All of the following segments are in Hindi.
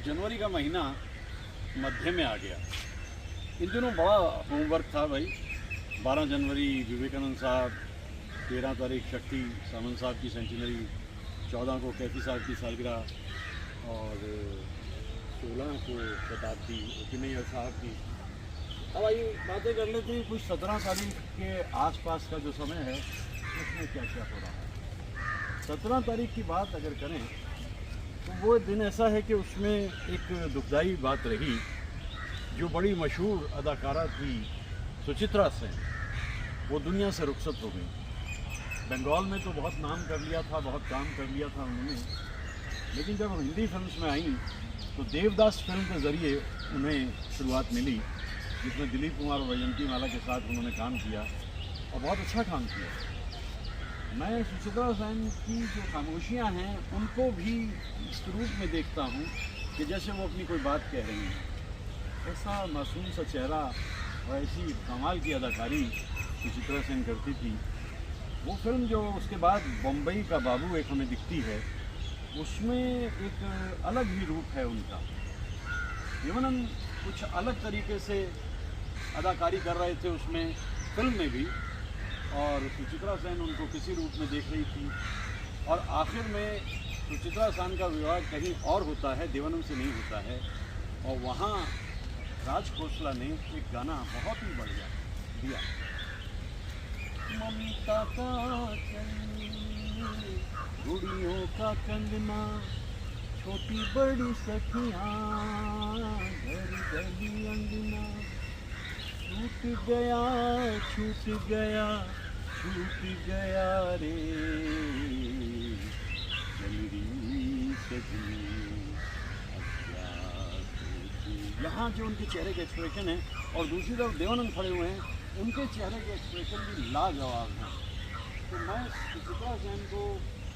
जनवरी का महीना मध्य में आ गया। इन दिनों बड़ा होमवर्क था भाई। 12 जनवरी विवेकानंद साहब, 13 तारीख शक्ति सामंत साहब की सेंचुरी, 14 को कैफी साहब की सालगिरह और 16 को शताब्दी ओपिनियर साहब की। अब आइए बातें कर लेते हैं कुछ 17 तारीख के आसपास का जो समय है उसमें क्या क्या हो रहा है। 17 तारीख की बात अगर करें तो वो दिन ऐसा है कि उसमें एक दुखदाई बात रही। जो बड़ी मशहूर अदाकारा थी सुचित्रा सेन, वो दुनिया से रुखसत हो गई। बंगाल में तो बहुत नाम कर लिया था, बहुत काम कर लिया था उन्होंने, लेकिन जब हिंदी फिल्म्स में आई तो देवदास फिल्म के ज़रिए उन्हें शुरुआत मिली, जिसमें दिलीप कुमार और वैजयंती माला के साथ उन्होंने काम किया और बहुत अच्छा काम किया। मैं सुचित्रा सेन की जो खामोशियाँ हैं उनको भी इस रूप में देखता हूँ कि जैसे वो अपनी कोई बात कह रही हैं। ऐसा मासूम सा चेहरा और ऐसी कमाल की अदाकारी सुचित्रा सेन करती थी। वो फिल्म जो उसके बाद बम्बई का बाबू एक हमें दिखती है, उसमें एक अलग ही रूप है उनका। देवानंद कुछ अलग तरीके से अदाकारी कर रहे थे उसमें फिल्म में भी, और सुचित्रा सेन उनको किसी रूप में देख रही थी। और आखिर में सुचित्रा सेन का विवाह कहीं और होता है, देवानंद से नहीं होता है। और वहाँ राज खोसला ने एक गाना बहुत ही बढ़िया दिया, ममता का गुड़ियों का कंगना, छोटी बड़ी सखियाँ घर गली अंगना, छूट गया छूट गया छूट गया रे मेरी सजनी। यहाँ जो उनके चेहरे के एक्सप्रेशन है और दूसरी तरफ देवानंद खड़े हुए हैं, उनके चेहरे के एक्सप्रेशन भी लाजवाब हैं। तो मैं सुचित्रा सेन को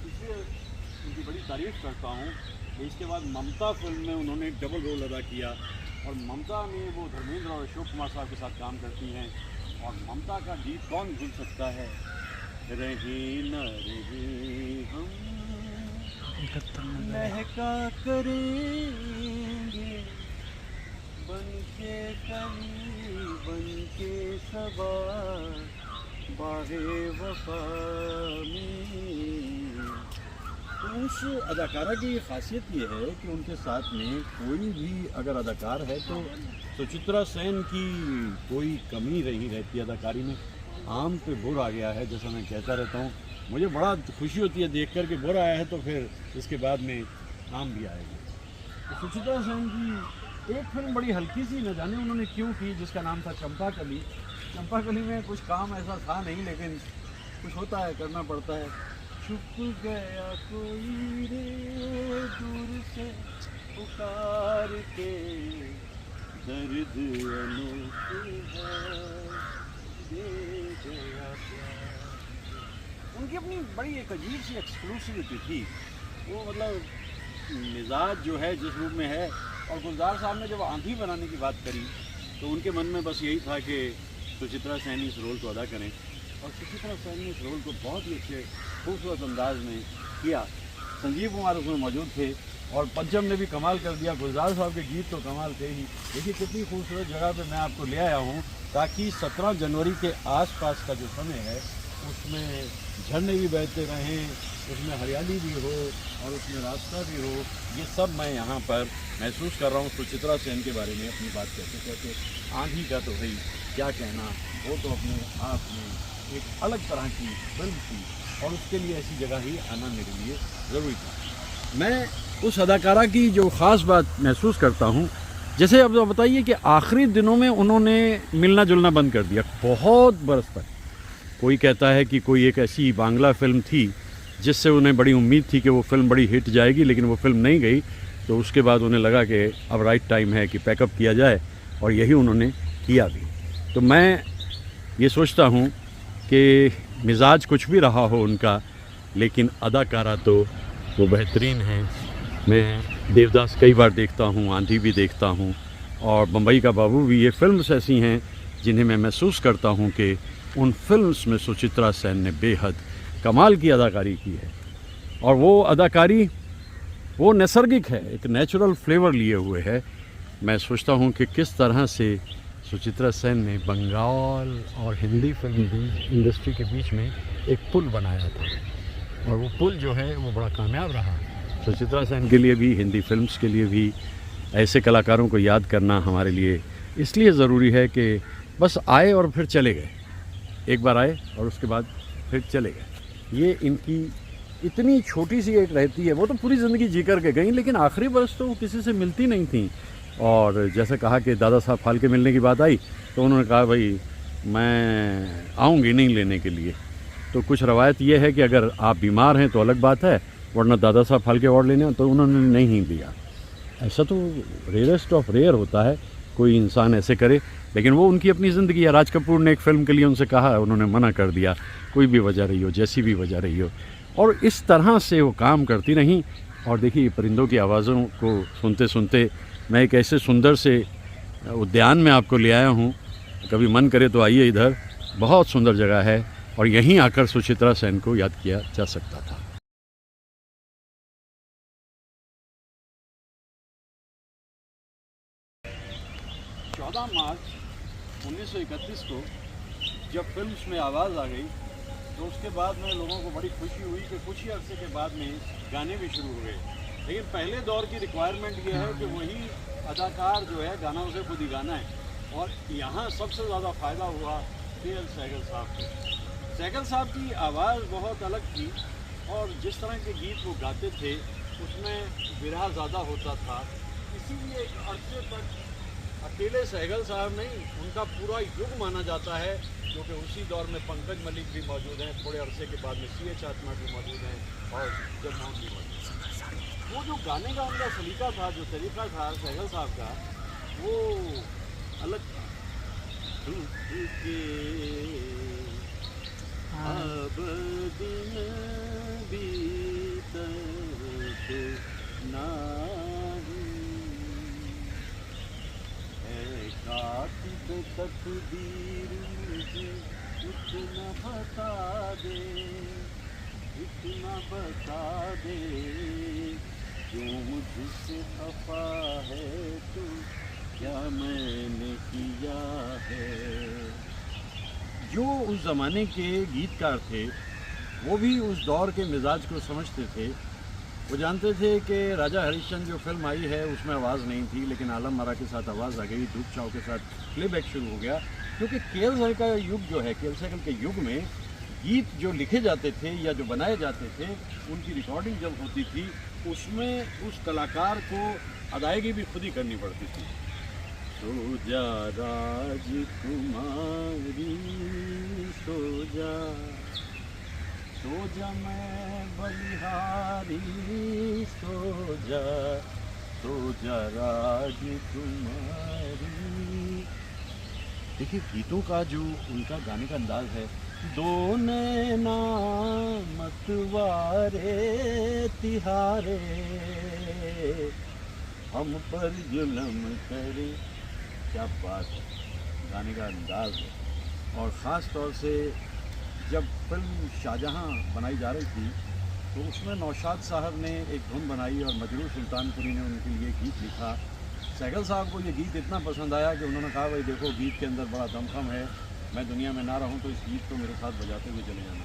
इसलिए उनकी बड़ी तारीफ़ करता हूँ कि इसके बाद ममता फिल्म में उन्होंने एक डबल रोल अदा किया, और ममता में वो धर्मेंद्र और अशोक कुमार साहब के साथ काम करती हैं। और ममता का गीत कौन भूल सकता है, रहे न रहे हम महका करेंगे, बन के कली बन के सबा बाहे वफा में। उस अदाकारा की खासियत ये है कि उनके साथ में कोई भी अगर अदाकार है तो सुचित्रा सेन की कोई कमी नहीं रहती अदाकारी में। आम पे बुर आ गया है, जैसा मैं कहता रहता हूँ, मुझे बड़ा खुशी होती है देख कर के बुर आया है तो फिर इसके बाद में आम भी आएगा। तो सुचित्रा सेन की एक फिल्म बड़ी हल्की सी, न जाने उन्होंने क्यों की, जिसका नाम था चंपाकली। चंपाकली में कुछ काम ऐसा था नहीं, लेकिन कुछ होता है, करना पड़ता है। छुप गया कोई रे दूर से पुकार के, दर्द अनोखा दे गया प्यार। उनकी अपनी बड़ी एक अजीब सी एक्सक्लूसिविटी थी। वो मतलब मिजाज जो है जिस रूप में है। और गुलजार साहब ने जब आंधी बनाने की बात करी तो उनके मन में बस यही था कि सुचित्रा सेन इस रोल को अदा करें, और सुचित्रा सेन ने इस रोल को बहुत ही अच्छे खूबसूरत अंदाज में किया। संजीव कुमार उसमें मौजूद थे और पंचम ने भी कमाल कर दिया। गुलजार साहब के गीत तो कमाल थे ही। देखिए कितनी खूबसूरत जगह पे मैं आपको ले आया हूँ ताकि 17 जनवरी के आसपास का जो समय है उसमें झरने भी बहते रहें, उसमें हरियाली भी हो और उसमें रास्ता भी हो। ये सब मैं यहाँ पर महसूस कर रहा हूँ सुचित्रा सेन के बारे में अपनी बात कहते कहते। आंधी का तो भाई क्या कहना, वो तो अपने आप में एक अलग तरह की फिल्म थी और उसके लिए ऐसी जगह ही आना मेरे लिए ज़रूरी था। मैं उस अदाकारा की जो ख़ास बात महसूस करता हूँ, जैसे अब बताइए कि आखिरी दिनों में उन्होंने मिलना जुलना बंद कर दिया बहुत बरस तक। कोई कहता है कि कोई एक ऐसी बांग्ला फिल्म थी जिससे उन्हें बड़ी उम्मीद थी कि वो फिल्म बड़ी हिट जाएगी, लेकिन वो फिल्म नहीं गई। तो उसके बाद उन्हें लगा कि अब राइट टाइम है कि पैकअप किया जाए, और यही उन्होंने किया भी। तो मैं ये सोचता हूँ कि मिजाज कुछ भी रहा हो उनका, लेकिन अदाकारा तो वो बेहतरीन है। मैं देवदास कई बार देखता हूँ, आंधी भी देखता हूँ, और बम्बई का बाबू भी। ये फिल्म्स ऐसी हैं जिन्हें मैं महसूस करता हूँ कि उन फिल्म्स में सुचित्रा सेन ने बेहद कमाल की अदाकारी की है। और वो अदाकारी वो नैसर्गिक है, एक नेचुरल फ्लेवर लिए हुए है। मैं सोचता हूँ कि किस तरह से सुचित्रा सेन ने बंगाल और हिंदी फिल्म इंडस्ट्री के बीच में एक पुल बनाया था, और वो पुल जो है वो बड़ा कामयाब रहा। सुचित्रा सेन के लिए भी, हिंदी फिल्म्स के लिए भी ऐसे कलाकारों को याद करना हमारे लिए इसलिए ज़रूरी है कि बस आए और फिर चले गए, एक बार आए और उसके बाद फिर चले गए। ये इनकी इतनी छोटी सी एक रहती है, वो तो पूरी ज़िंदगी जी कर के गई, लेकिन आखिरी बरस तो वो किसी से मिलती नहीं थी। और जैसे कहा कि दादा साहब फाल्के मिलने की बात आई तो उन्होंने कहा भाई मैं आऊँगी नहीं लेने के लिए। तो कुछ रवायत ये है कि अगर आप बीमार हैं तो अलग बात है, वरना दादा साहब फाल्के अवार्ड लेने तो उन्होंने नहीं दिया। ऐसा तो रेयरेस्ट ऑफ रेयर होता है कोई इंसान ऐसे करे, लेकिन वो उनकी अपनी ज़िंदगी है। राज कपूर ने एक फ़िल्म के लिए उनसे कहा, उन्होंने मना कर दिया, कोई भी वजह रही हो, जैसी भी वजह रही हो, और इस तरह से वो काम करती रहीं। और देखिए परिंदों की आवाज़ों को सुनते सुनते मैं एक ऐसे सुंदर से उद्यान में आपको ले आया हूँ। कभी मन करे तो आइए इधर, बहुत सुंदर जगह है, और यहीं आकर सुचित्रा सेन को याद किया जा सकता था। 14 मार्च 1931 को जब फिल्म्स में आवाज़ आ गई तो उसके बाद में लोगों को बड़ी खुशी हुई कि कुछ ही अरसे के बाद में गाने भी शुरू हो गए। लेकिन पहले दौर की रिक्वायरमेंट ये है कि वही अदाकार जो है गाना उसे खुद ही गाना है, और यहाँ सबसे ज़्यादा फ़ायदा हुआ के.एल. सहगल साहब को। सहगल साहब की आवाज़ बहुत अलग थी, और जिस तरह के गीत वो गाते थे उसमें विरह ज़्यादा होता था। इसीलिए एक अरसे तक अकेले सहगल साहब नहीं, उनका पूरा युग माना जाता है, क्योंकि उसी दौर में पंकज मलिक भी मौजूद हैं, थोड़े अरसे के बाद में C.H. आत्मा भी मौजूद हैं, और जगमोहन भी मौजूद हैं। वो जो गाने का उनका सलीका था, जो तरीका था सहगल साहब का, वो अलग था। अब दिन बीतत कातिब तकदीर मुझे इतना बता दे, इतना बता दे, क्यों मुझसे खफा है तू, क्या मैंने किया है। जो उस ज़माने के गीतकार थे वो भी उस दौर के मिजाज को समझते थे। वो जानते थे कि राजा हरिश्चंद्र जो फिल्म आई है उसमें आवाज़ नहीं थी, लेकिन आलम आरा के साथ आवाज़ आ गई, धूप छाव के साथ प्लेबैक शुरू हो गया। क्योंकि के.एल. सहगल का युग जो है, के.एल. सहगल के युग में गीत जो लिखे जाते थे या जो बनाए जाते थे, उनकी रिकॉर्डिंग जब होती थी उसमें उस कलाकार को अदायगी भी खुद ही करनी पड़ती थी। सो जा राजकुमारी सो जा, सो जा मैं बलिहारी सो जा राजकुमारी। देखिए गीतों का जो उनका गाने का अंदाज है, दो नैना मतवारे तिहारे, हम पर जुल्म करे, क्या बात है, गाने का अंदाज है। और ख़ास तौर से जब फिल्म शाहजहां बनाई जा रही थी तो उसमें नौशाद साहब ने एक धुन बनाई और मजरूर सुल्तानपुरी ने उनके लिए गीत लिखा। सहगल साहब को ये गीत इतना पसंद आया कि उन्होंने कहा भाई देखो गीत के अंदर बड़ा दमखम है, मैं दुनिया में ना रहूं तो इस गीत को मेरे साथ बजाते हुए चले जाना।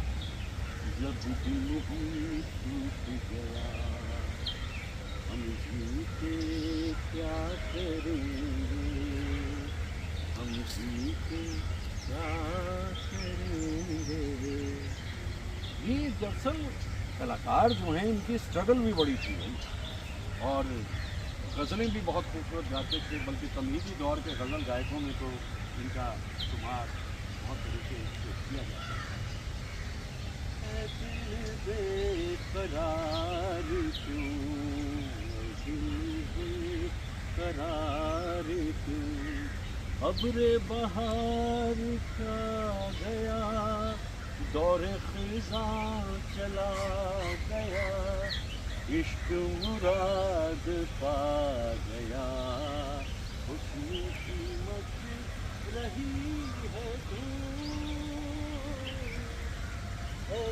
जब दिल ही टूट गया हम जीते क्या करेंगे, हम जीते क्या करेंगे। ये दरअसल कलाकार जो हैं इनकी स्ट्रगल भी बड़ी थी, और गज़लें भी बहुत खूबसूरत गाते थे, बल्कि तमहीदी दौर के गज़ल गायकों में तो इनका शुमार बहुत तरीके से किया जाता है। दिल बेकरार क्यों, दिल बेकरार क्यों, अब्रे बहार का गया, दौरे ख़िज़ां चला गया, इश्क मुराद पा गया, उसमें कीमत रही है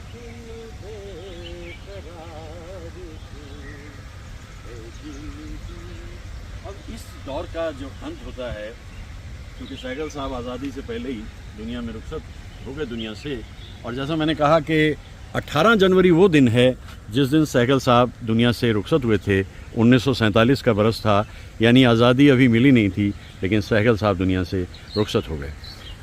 दिल बेकरार क्यों। अब इस दौर का जो अंत होता है, क्योंकि सहगल साहब आज़ादी से पहले ही दुनिया में रुखसत हो गए दुनिया से, और जैसा मैंने कहा कि 18 जनवरी वो दिन है जिस दिन सहगल साहब दुनिया से रुखसत हुए थे। 1947 का बरस था, यानी आज़ादी अभी मिली नहीं थी, लेकिन सहगल साहब दुनिया से रुखसत हो गए।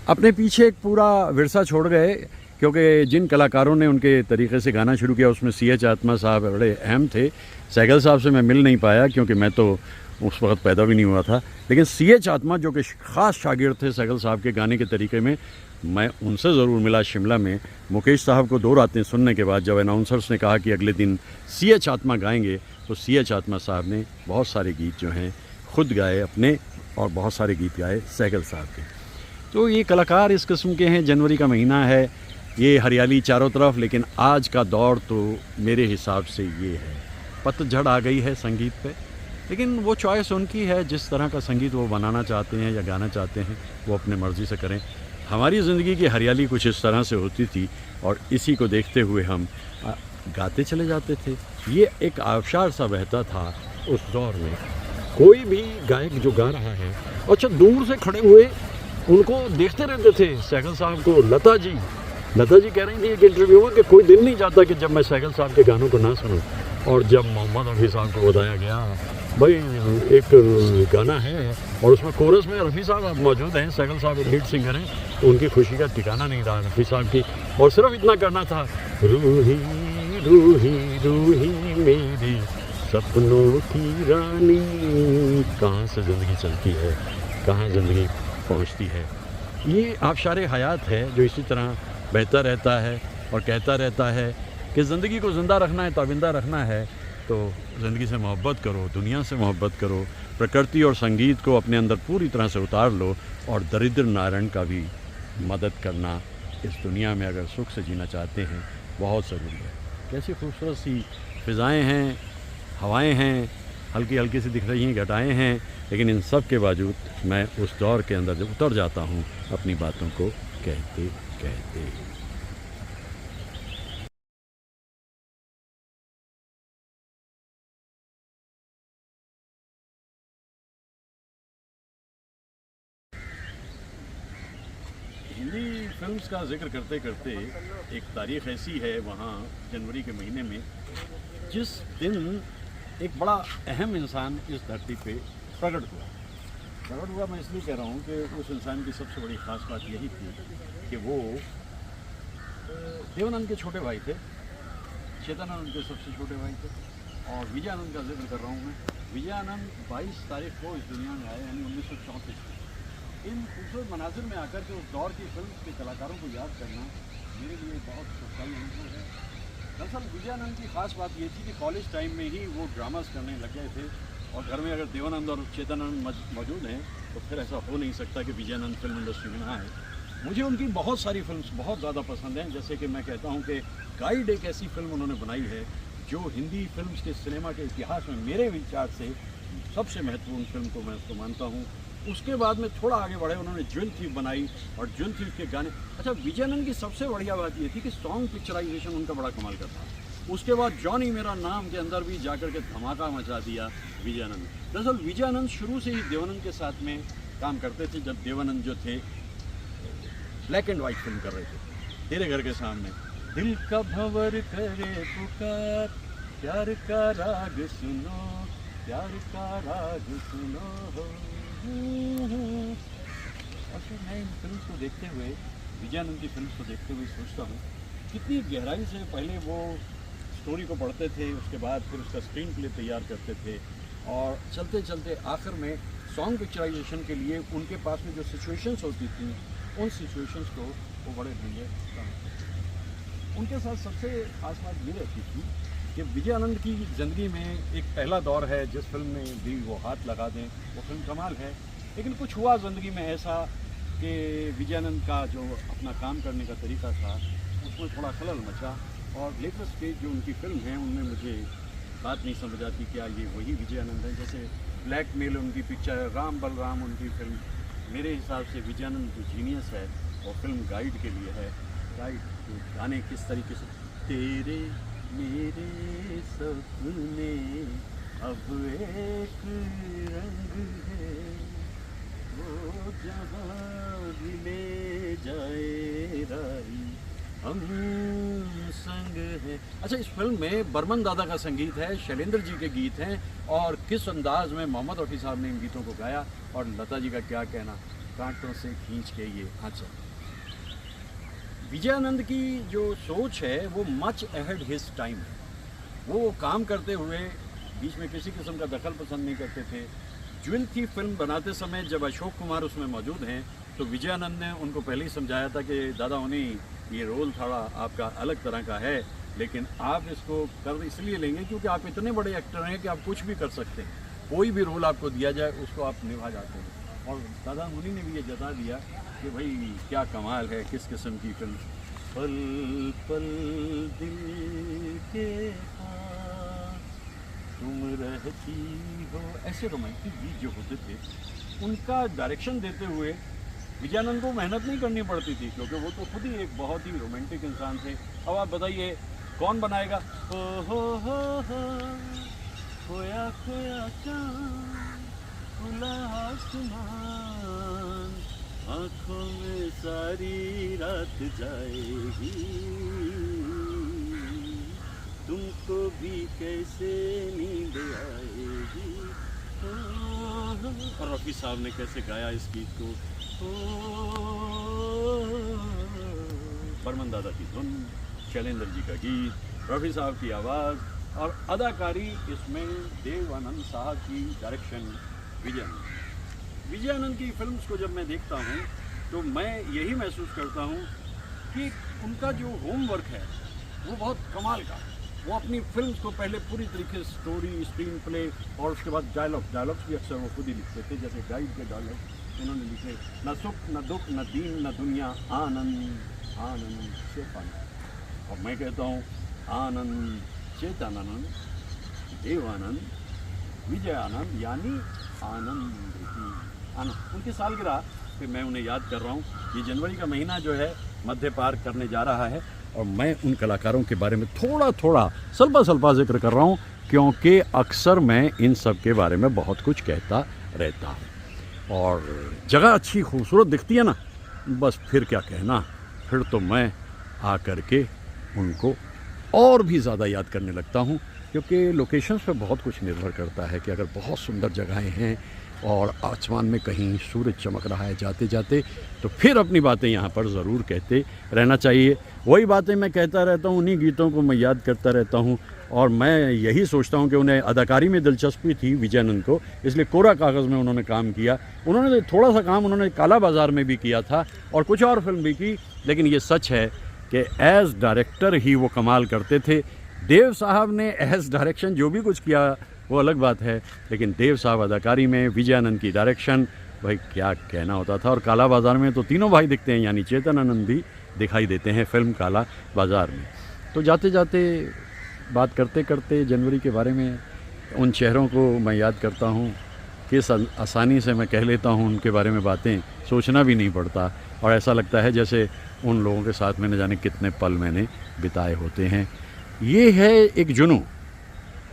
अपने पीछे एक पूरा विरसा छोड़ गए, क्योंकि जिन कलाकारों ने उनके तरीके से गाना शुरू किया उसमें C.H. आत्मा साहब बड़े अहम थे। सहगल साहब से मैं मिल नहीं पाया क्योंकि मैं तो उस वक्त पैदा भी नहीं हुआ था, लेकिन C.H. आत्मा जो कि ख़ास शागिर्द थे सहगल साहब के गाने के तरीके में, मैं उनसे ज़रूर मिला शिमला में। मुकेश साहब को 2 रातें सुनने के बाद जब अनाउंसर्स ने कहा कि अगले दिन C.H. आत्मा गाएंगे, तो C.H. आत्मा साहब ने बहुत सारे गीत जो हैं खुद गाए अपने, और बहुत सारे गीत गाए सहगल साहब के। तो ये कलाकार इस किस्म के हैं। जनवरी का महीना है, ये हरियाली चारों तरफ, लेकिन आज का दौर तो मेरे हिसाब से ये है, पतझड़ आ गई है संगीत पे। लेकिन वो चॉइस उनकी है, जिस तरह का संगीत वो बनाना चाहते हैं या गाना चाहते हैं वो अपने मर्ज़ी से करें। हमारी ज़िंदगी की हरियाली कुछ इस तरह से होती थी, और इसी को देखते हुए हम गाते चले जाते थे। ये एक आबशार सा बहता था उस दौर में। कोई भी गायक जो गा रहा है, अच्छा दूर से खड़े हुए उनको देखते रहते थे। सहगल साहब को लता जी कह रही थी एक इंटरव्यू में कि कोई दिन नहीं जाता कि जब मैं सहगल साहब के गानों को ना सुनूं। और जब मोहम्मद रफ़ी साहब को बताया गया भाई एक गाना है और उसमें कोरस में रफ़ी साहब मौजूद हैं, सहगल साहब एक लीड सिंगर हैं, तो उनकी खुशी का ठिकाना नहीं रहा रफ़ी साहब की। और सिर्फ इतना करना था, रूही रूही रूही मेरी सपनों की रानी, कहाँ से ज़िंदगी चलती है, कहाँ ज़िंदगी पहुँचती है। ये आबशार हयात है जो इसी तरह बहता रहता है और कहता रहता है कि ज़िंदगी को ज़िंदा रखना है, ताबिंदा रखना है, तो ज़िंदगी से मोहब्बत करो, दुनिया से मोहब्बत करो, प्रकृति और संगीत को अपने अंदर पूरी तरह से उतार लो, और दरिद्र नारायण का भी मदद करना इस दुनिया में अगर सुख से जीना चाहते हैं बहुत ज़रूरी है। कैसी खूबसूरत सी फ़िज़ाएँ हैं, हवाएँ हैं, हल्की हल्की सी दिख रही हैं, घटाएँ हैं, लेकिन इन सब के बावजूद मैं उस दौर के अंदर जब उतर जाता हूँ अपनी बातों को कहते कहते। हिंदी फिल्म्स का जिक्र करते करते एक तारीख़ ऐसी है वहाँ जनवरी के महीने में जिस दिन एक बड़ा अहम इंसान इस धरती पे प्रकट हुआ। मैं इसलिए कह रहा हूँ कि उस इंसान की सबसे बड़ी ख़ास बात यही थी कि वो देवानंद के छोटे भाई थे, चेतनानंद के सबसे छोटे भाई थे, और विजयानंद का जिक्र कर रहा हूँ मैं। विजयानंद 22 तारीख को इस दुनिया में आए, यानी 1934 में। इन खूबसूरत मनाजिर में आकर के उस दौर की फिल्म के कलाकारों को याद करना मेरे लिए बहुत सुखदायी अनुभव है। दरअसल विजयानंद की ख़ास बात ये थी कि कॉलेज टाइम में ही वो ड्रामास करने लग गए थे, और घर में अगर देवानंद और चेतनानंद मौजूद हैं तो फिर ऐसा हो नहीं सकता कि विजयानंद फिल्म इंडस्ट्री में ना आए। मुझे उनकी बहुत सारी फिल्म्स बहुत ज़्यादा पसंद हैं। जैसे कि मैं कहता हूँ कि गाइड एक ऐसी फिल्म उन्होंने बनाई है जो हिंदी फिल्म्स के सिनेमा के इतिहास में मेरे विचार से सबसे महत्वपूर्ण फिल्म को मैं उसको मानता हूँ। उसके बाद में थोड़ा आगे बढ़े, उन्होंने ज्वेल थीफ बनाई, और ज्वेल थीफ के गाने, अच्छा विजयानंद की सबसे बढ़िया बात ये थी कि सॉन्ग पिक्चराइजेशन उनका बड़ा कमाल का था। उसके बाद जॉनी मेरा नाम के अंदर भी जाकर के धमाका मचा दिया विजयानंद। दरअसल विजयानंद शुरू से ही देवानंद के साथ में काम करते थे। जब देवानंद जो थे ब्लैक एंड वाइट फिल्म कर रहे थे, तेरे घर के सामने, दिल का भंवर करे पुकार, प्यार का राग सुनो, प्यार का राग सुनो। और फिर मैं इन फिल्म्स को देखते हुए, विजयानंद की फिल्म्स को देखते हुए सोचता हूँ कितनी गहराई से पहले वो स्टोरी को पढ़ते थे, उसके बाद फिर उसका स्क्रीन प्ले तैयार करते थे, और चलते चलते आखिर में सॉन्ग पिक्चराइजेशन के लिए उनके पास में जो सिचुएशंस होती थी, उन सिचुएशंस को वो बड़े ढंगे समझते। उनके साथ सबसे खास बात ये रहती थी कि विजयानंद की ज़िंदगी में एक पहला दौर है, जिस फिल्म में भी वो हाथ लगा दें वो फिल्म कमाल है, लेकिन कुछ हुआ ज़िंदगी में ऐसा कि विजयानंद का जो अपना काम करने का तरीका था उसमें थोड़ा खलल मचा, और लेटेस्ट स्टेज जो उनकी फिल्म है उनमें मुझे बात नहीं समझ आती क्या ये वही विजयानंद है। जैसे ब्लैकमेल उनकी पिक्चर है, राम बलराम उनकी फिल्म, मेरे हिसाब से विजयानंद जो जीनियस है वो फिल्म गाइड के लिए है। गाइड जो गाने किस तरीके से, तेरे मेरे सपने अब एक रंग है वो जहाँ भी ले जाए राही, हम संग हैं। अच्छा, इस फिल्म में बर्मन दादा का संगीत है, शैलेंद्र जी के गीत हैं, और किस अंदाज में मोहम्मद रफ़ी साहब ने इन गीतों को गाया, और लता जी का क्या कहना, कांटों से खींच के ये आंचल। विजयानंद की जो सोच है वो मच अहेड हिज टाइम है। वो काम करते हुए बीच में किसी किस्म का दखल पसंद नहीं करते थे। ज्वेल की फिल्म बनाते समय जब अशोक कुमार उसमें मौजूद हैं तो विजयानंद ने उनको पहले ही समझाया था कि दादा उन्हीं ये रोल थोड़ा आपका अलग तरह का है, लेकिन आप इसको कर इसलिए लेंगे क्योंकि आप इतने बड़े एक्टर हैं कि आप कुछ भी कर सकते हैं, कोई भी रोल आपको दिया जाए उसको आप निभा जाते हैं। और दादा मुनि ने भी ये जता दिया कि भाई क्या कमाल है, किस किस्म की फिल्म। पल पल दिल के पास तुम रहती हो, ऐसे रोमांटिक गीत जो होते थे उनका डायरेक्शन देते हुए विजयानंद को मेहनत नहीं करनी पड़ती थी, क्योंकि वो तो खुद ही एक बहुत ही रोमांटिक इंसान थे। अब आप बताइए कौन बनाएगा? हो खोया खोया चाँद खुला आसमान, आँखों में सारी रात जाएगी, तुमको भी कैसे नींद आएगी। और रफ़ी साहब ने कैसे गाया इस गीत को, बर्मन दादा की धुन, शैलेंद्र जी का गीत, रफ़ी साहब की आवाज़, और अदाकारी इसमें देवानंद साहब की डायरेक्शन। विजयानंद की फिल्म्स को जब मैं देखता हूँ तो मैं यही महसूस करता हूँ कि उनका जो होमवर्क है वो बहुत कमाल का। वो अपनी फिल्म्स को पहले पूरी तरीके से स्टोरी, स्क्रीन प्ले और उसके बाद डायलॉग्स भी अक्सर वो खुद ही लिखते थे, जैसे गाइड के डायलॉग इन्होंने लिखे, न सुख न दुख न दीन न दुनिया, आनंद आनंद से पाना। और मैं कहता हूँ आनंद चेतनानंद देवानंद विजयानंद, यानी आनंद ही आनंद। उनकी सालगिरह पे मैं उन्हें याद कर रहा हूँ। ये जनवरी का महीना जो है मध्य पार करने जा रहा है, और मैं उन कलाकारों के बारे में थोड़ा थोड़ा सल्पा जिक्र कर रहा हूँ, क्योंकि अक्सर मैं इन सब के बारे में बहुत कुछ कहता रहता हूँ। और जगह अच्छी खूबसूरत दिखती है ना, बस फिर क्या कहना, फिर तो मैं आ कर के उनको और भी ज़्यादा याद करने लगता हूँ, क्योंकि लोकेशंस पे बहुत कुछ निर्भर करता है कि अगर बहुत सुंदर जगहें हैं और आसमान में कहीं सूरज चमक रहा है जाते जाते, तो फिर अपनी बातें यहाँ पर ज़रूर कहते रहना चाहिए। वही बातें मैं कहता रहता हूँ, उन्हीं गीतों को मैं याद करता रहता हूँ, और मैं यही सोचता हूँ कि उन्हें अदाकारी में दिलचस्पी थी विजयानंद को, इसलिए कोरा कागज़ में उन्होंने काम किया। उन्होंने थोड़ा सा काम उन्होंने काला बाज़ार में भी किया था और कुछ और फिल्म भी की, लेकिन ये सच है कि एज़ डायरेक्टर ही वो कमाल करते थे। देव साहब ने एज़ डायरेक्शन जो भी कुछ किया वो अलग बात है, लेकिन देव साहब अदाकारी में, विजयानंद की डायरेक्शन, भाई क्या कहना होता था। और काला बाज़ार में तो तीनों भाई दिखते हैं, यानी चेतनानंद भी दिखाई देते हैं फिल्म काला बाज़ार में। तो जाते जाते बात करते करते जनवरी के बारे में उन चेहरों को मैं याद करता हूँ, किस आसानी से मैं कह लेता हूँ उनके बारे में बातें, सोचना भी नहीं पड़ता, और ऐसा लगता है जैसे उन लोगों के साथ मैंने जाने कितने पल मैंने बिताए होते हैं। ये है एक जुनून,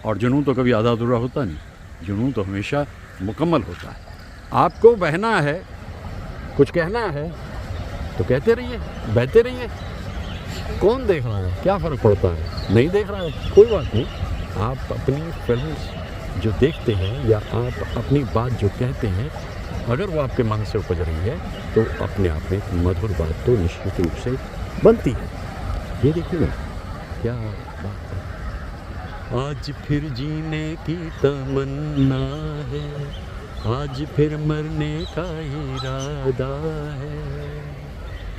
और जुनून तो कभी आधा अधूरा होता नहीं, जुनून तो हमेशा मुकम्मल होता है। आपको बहना है, कुछ कहना है तो कहते रहिए, बहते रहिए। कौन देख रहा है, क्या फ़र्क पड़ता है, नहीं देख रहा है कोई बात नहीं। आप अपनी फिल्म जो देखते हैं या आप अपनी बात जो कहते हैं, अगर वो आपके मन से उपज रही है तो अपने आप में मधुर बात तो निश्चित रूप से बनती है। ये देखिए क्या बात है। आज फिर जीने की तमन्ना है, आज फिर मरने का इरादा है।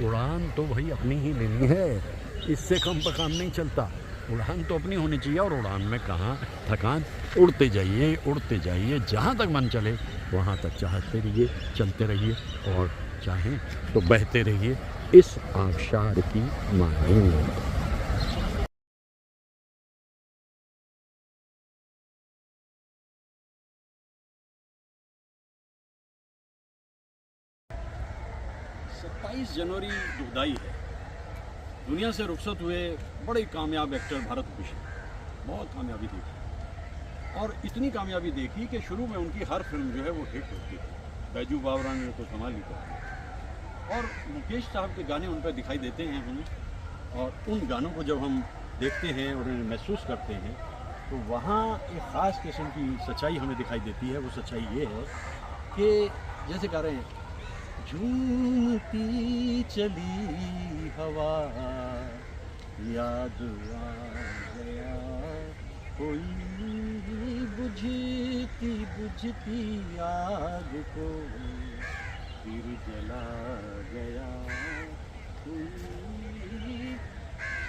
उड़ान तो भाई अपनी ही लेनी है, इससे कम पर काम नहीं चलता। उड़ान तो अपनी होनी चाहिए, और उड़ान में कहाँ थकान। उड़ते जाइए, जहाँ तक मन चले वहाँ तक चाहते रहिए, चलते रहिए, और चाहें तो बहते रहिए इस आबशार की मानिंद। जनवरी दुखदाई है। दुनिया से रुखसत हुए बड़े कामयाब एक्टर भारत भूषण, बहुत कामयाबी थी। और इतनी कामयाबी देखी कि शुरू में उनकी हर फिल्म जो है वो हिट होती थी। बैजू बावरा ने तो कमाल ही कर दिया। और मुकेश साहब के गाने उन पर दिखाई देते हैं हमें, और उन गानों को जब हम देखते हैं और उन्हें महसूस करते हैं तो वहाँ एक ख़ास किस्म की सच्चाई हमें दिखाई देती है। वो सच्चाई ये है कि जैसे कह रहे हैं, झूमती चली हवा याद आ गया, कोई बुझती बुझती आग को फिर जला गया, कोई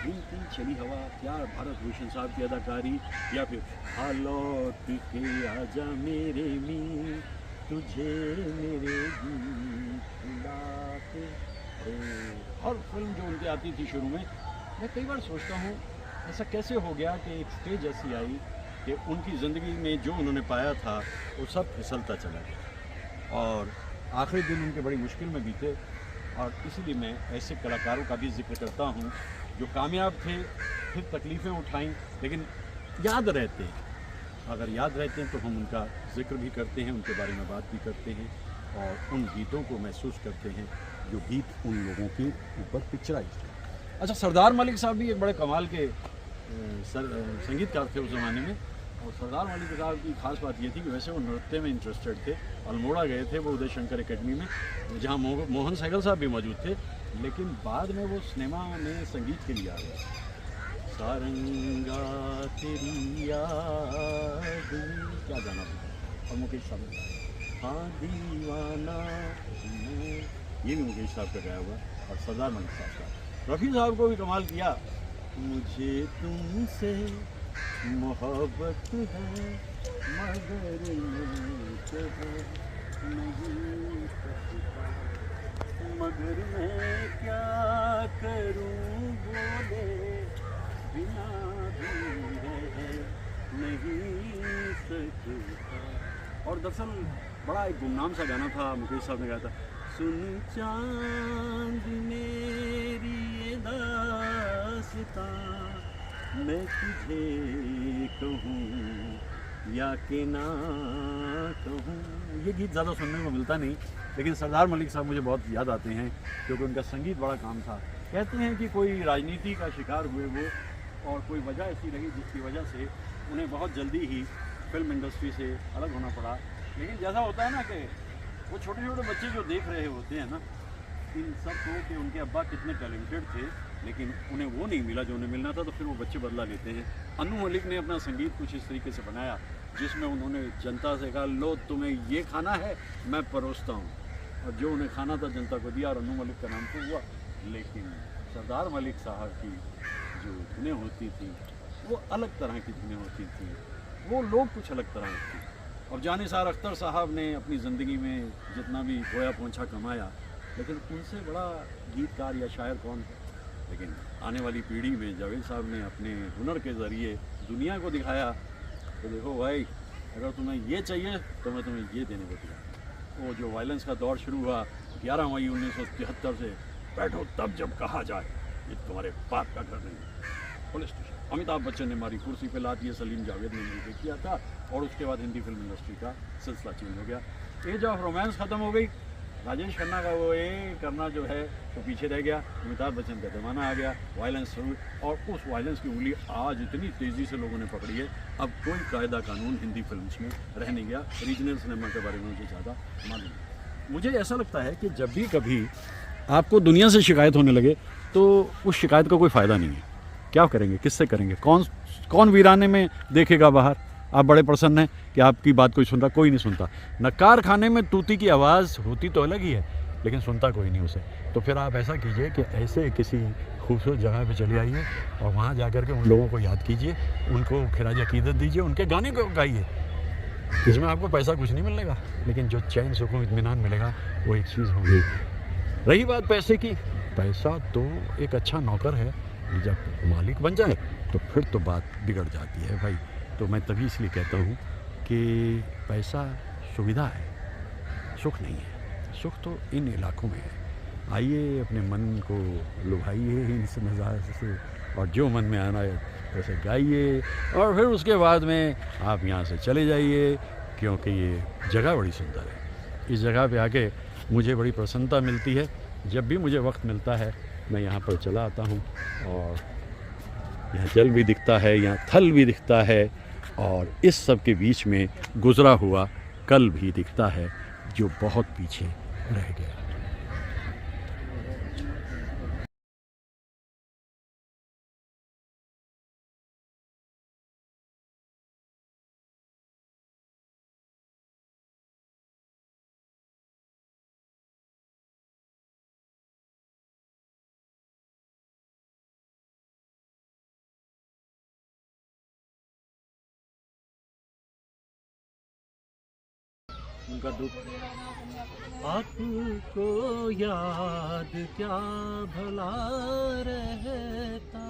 झूमती चली हवा। क्या भारत भूषण साहब की अदाकारी, या फिर हालौट के आजा मेरे मी तुझे मेरे गीत बुलाते। हर फिल्म जो उनकी आती थी शुरू में, मैं कई बार सोचता हूँ ऐसा कैसे हो गया कि एक स्टेज ऐसी आई कि उनकी ज़िंदगी में जो उन्होंने पाया था वो सब फिसलता चला गया और आखिरी दिन उनके बड़ी मुश्किल में बीते। और इसीलिए मैं ऐसे कलाकारों का भी जिक्र करता हूँ जो कामयाब थे, फिर तकलीफ़ें उठाईं, लेकिन याद रहते हैं। अगर याद रहते हैं तो हम उनका जिक्र भी करते हैं, उनके बारे में बात भी करते हैं और उन गीतों को महसूस करते हैं जो गीत उन लोगों के ऊपर पिक्चराइज थे। अच्छा, सरदार मलिक साहब भी एक बड़े कमाल के संगीतकार थे उस ज़माने में। और सरदार मलिक साहब की खास बात ये थी कि वैसे वो नृत्य में इंटरेस्टेड थे। अल्मोड़ा गए थे वो उदय शंकर एकेडमी में, जहाँ मोहन सहगल साहब भी मौजूद थे, लेकिन बाद में वो सिनेमा में संगीत के लिए आ गए। सारंगा तेरी याद, क्या गाना था, और मुकेश साहब ने हाँ दीवाना, ये भी मुकेश साहब का गाया हुआ, और सरदार मलिक साहब का। रफ़ी साहब को भी कमाल किया, मुझे तुमसे मोहब्बत है मगर नहीं सकता, मगर मैं क्या करूं बोले बिना भी रह नहीं सकता। और दरअसल बड़ा एक गुमनाम सा गाना था, मुकेश साहब ने गाया था, सुन चांद मेरी ये दास्तां, मैं तुझे कहूँ या कि ना कहूँ। ये गीत ज़्यादा सुनने को मिलता नहीं, लेकिन सरदार मलिक साहब मुझे बहुत याद आते हैं क्योंकि उनका संगीत बड़ा काम था। कहते हैं कि कोई राजनीति का शिकार हुए वो, और कोई वजह ऐसी लगी जिसकी वजह से उन्हें बहुत जल्दी ही फिल्म इंडस्ट्री से अलग होना पड़ा। लेकिन जैसा होता है ना कि वो छोटे छोटे बच्चे जो देख रहे होते हैं ना इन सब को कि उनके अब्बा कितने टैलेंटेड थे, लेकिन उन्हें वो नहीं मिला जो उन्हें मिलना था, तो फिर वो बच्चे बदला लेते हैं। अनु मलिक ने अपना संगीत कुछ इस तरीके से बनाया जिसमें उन्होंने जनता से कहा, लो तुम्हें ये खाना है मैं परोसता हूँ, और जो उन्हें खाना था जनता को दिया, और अनु मलिक का नाम तो हुआ। लेकिन सरदार मलिक साहब की जो धुनें होती थी वो अलग तरह की धुनें होती थी, वो लोग कुछ अलग तरह के थे। और जानिसार अख्तर साहब ने अपनी ज़िंदगी में जितना भी खोया पहुँचा कमाया, लेकिन उनसे बड़ा गीतकार या शायर कौन था। लेकिन आने वाली पीढ़ी में जावेद साहब ने अपने हुनर के ज़रिए दुनिया को दिखाया, तो देखो भाई, अगर तुम्हें ये चाहिए तो मैं तुम्हें ये देने को तैयार। वो जो वायलेंस का दौर शुरू हुआ 11 मई 1973 से, बैठो तब जब कहा जाए, ये तुम्हारे बाप का घर नहीं, पुलिस स्टेशन। अमिताभ बच्चन ने हमारी कुर्सी पे ला दिया, सलीम जावेद ने मिलकर किया था, और उसके बाद हिंदी फिल्म इंडस्ट्री का सिलसिला चेंज हो गया। एज ऑफ रोमांस ख़त्म हो गई, राजेश खन्ना का वो ये करना जो है तो पीछे रह गया, अमिताभ बच्चन का ज़माना आ गया, वायलेंस शुरू, और उस वायलेंस की उंगली आज इतनी तेज़ी से लोगों ने पकड़ी है, अब कोई कायदा कानून हिंदी फिल्म्स में रह नहीं गया। रीजनल सिनेमा के बारे में मुझे ज़्यादा मालूम नहीं। मुझे ऐसा लगता है कि जब भी कभी आपको दुनिया से शिकायत होने लगे तो उस शिकायत का कोई फ़ायदा नहीं है। क्या करेंगे, किससे करेंगे, कौन वीराने में देखेगा बाहर। आप बड़े प्रसन्न हैं कि आपकी बात कोई सुन रहा, कोई नहीं सुनता। नकार खाने में तूती की आवाज़ होती तो अलग ही है, लेकिन सुनता कोई नहीं उसे। तो फिर आप ऐसा कीजिए कि ऐसे किसी खूबसूरत जगह पे चले आइए और वहाँ जाकर के उन लोगों को याद कीजिए, उनको खिराज अकीदत दीजिए, उनके गाने को गाइए। इसमें आपको पैसा कुछ नहीं मिलेगा, लेकिन जो चैन सुकून इत्मीनान मिलेगा वो एक चीज़ होगी। रही बात पैसे की, पैसा तो एक अच्छा नौकर है, जब मालिक बन जाए तो फिर तो बात बिगड़ जाती है भाई। तो मैं तभी इसलिए कहता हूँ कि पैसा सुविधा है, सुख नहीं है। सुख तो इन इलाकों में है। आइए अपने मन को लुभाइए इस मिजाज से, और जो मन में आना है उसे गाइए और फिर उसके बाद में आप यहाँ से चले जाइए, क्योंकि ये जगह बड़ी सुंदर है। इस जगह पे आके मुझे बड़ी प्रसन्नता मिलती है। जब भी मुझे वक्त मिलता है मैं यहाँ पर चला आता हूँ, और यहाँ जल भी दिखता है, यहाँ थल भी दिखता है, और इस सब के बीच में गुज़रा हुआ कल भी दिखता है जो बहुत पीछे रह गया। उनका दुख, आपको याद क्या भला रहता,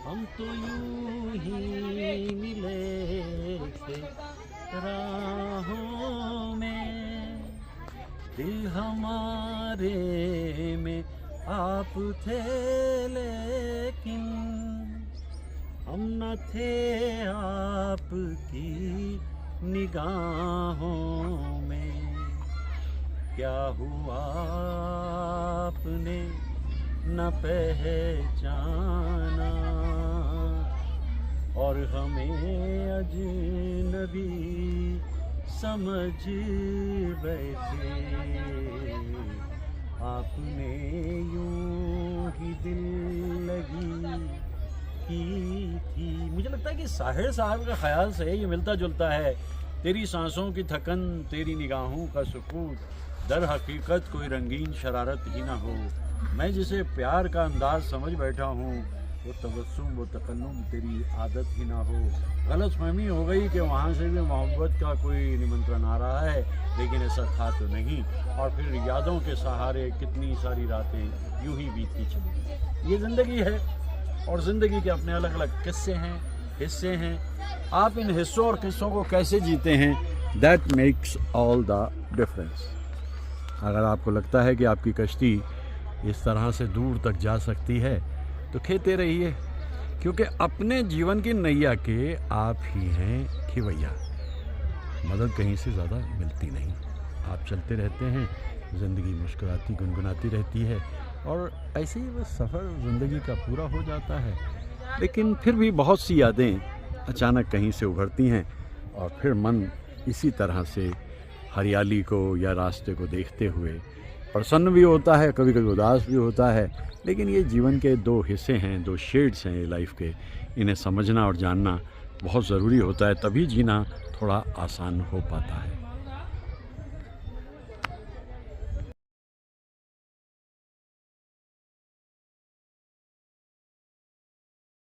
हम तो यूं ही मिले थे राहों में, दिल हमारे में आप थे लेकिन हम न थे आपकी निगाहों में। क्या हुआ आपने न पहचाना, और हमें अजनबी समझ बैठे, आपने यूं ही दिल लगी की थी। मुझे लगता है कि साहिर साहब का ख्याल से ये मिलता जुलता है। तेरी सांसों की थकन, तेरी निगाहों का सुकून, दर हकीकत कोई रंगीन शरारत ही ना हो। मैं जिसे प्यार का अंदाज समझ बैठा हूँ, वो तबस्सुम वो तकन्नुम तेरी आदत ही ना हो। गलतफहमी हो गई कि वहाँ से भी मोहब्बत का कोई निमंत्रण आ रहा है, लेकिन ऐसा था तो नहीं। और फिर यादों के सहारे कितनी सारी रातें यूं ही बीतती चली। ये ज़िंदगी है, और ज़िंदगी के अपने अलग अलग किस्से हैं, हिस्से हैं। आप इन हिस्सों और किस्सों को कैसे जीते हैं, that makes all the difference. अगर आपको लगता है कि आपकी कश्ती इस तरह से दूर तक जा सकती है तो खेते रहिए, क्योंकि अपने जीवन की नैया के आप ही हैं खिवैया। मदद कहीं से ज़्यादा मिलती नहीं। आप चलते रहते हैं, ज़िंदगी मुस्कुराती गुनगुनाती रहती है, और ऐसे ही बस सफ़र ज़िंदगी का पूरा हो जाता है। लेकिन फिर भी बहुत सी यादें अचानक कहीं से उभरती हैं, और फिर मन इसी तरह से हरियाली को या रास्ते को देखते हुए प्रसन्न भी होता है, कभी कभी उदास भी होता है। लेकिन ये जीवन के दो हिस्से हैं, दो शेड्स हैं लाइफ के। इन्हें समझना और जानना बहुत ज़रूरी होता है, तभी जीना थोड़ा आसान हो पाता है।